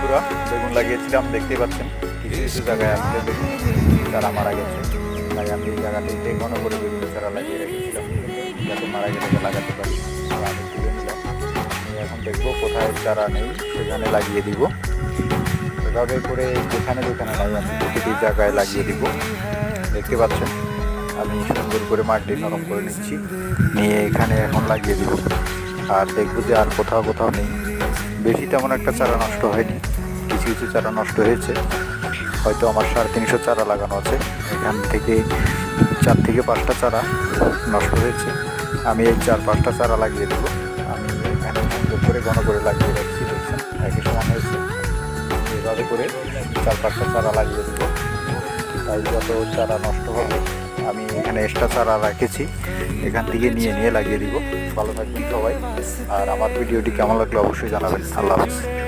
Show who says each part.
Speaker 1: বন্ধুরা, বেগুন লাগিয়েছিলাম, দেখতেই পাচ্ছেন কিছু কিছু জায়গায় আসলে বেগুন চারা মারা গেছে। তাই আমি এই জায়গাটিতে ঘন করে বেগুন চারা লাগিয়ে রেখেছিলাম যাতে মারা গেলে লাগাতে পারি। আর আমি তুলে নিলাম। আমি এখন দেখবো কোথায় চারা নেই সেখানে লাগিয়ে দিব। এভাবে করে যেখানে যেখানে নাই আমি প্রতিটি জায়গায় লাগিয়ে দিব। দেখতে পাচ্ছেন আমি সুন্দর করে মাটি নরম করে নিচ্ছি, নিয়ে এখানে এখন লাগিয়ে দিব। আর দেখবো যে আর কোথাও কোথাও নেই। বেশি তেমন একটা চারা নষ্ট হয়নি, কিছু কিছু চারা নষ্ট হয়েছে। হয়তো আমার 350 চারা লাগানো আছে, এখান থেকে 4 থেকে 5টা চারা নষ্ট হয়েছে। আমি এই 4-5টা চারা লাগিয়ে দেবো। আমি এখানে সুন্দর করে ঘন করে লাগিয়ে রাখছি, দেখছেন একই সমান হয়েছে। এভাবে করে 4-5টা চারা লাগিয়ে দেবো। তাই যত চারা নষ্ট হবে আমি এখানে এক্সট্রা চারা রেখেছি, এখান থেকে নিয়ে নিয়ে লাগিয়ে দিব। ভালো থাকবেন সবাই। আর আমার ভিডিওটি কেমন লাগলো অবশ্যই জানাবেন। আল্লাহ হাফেজ।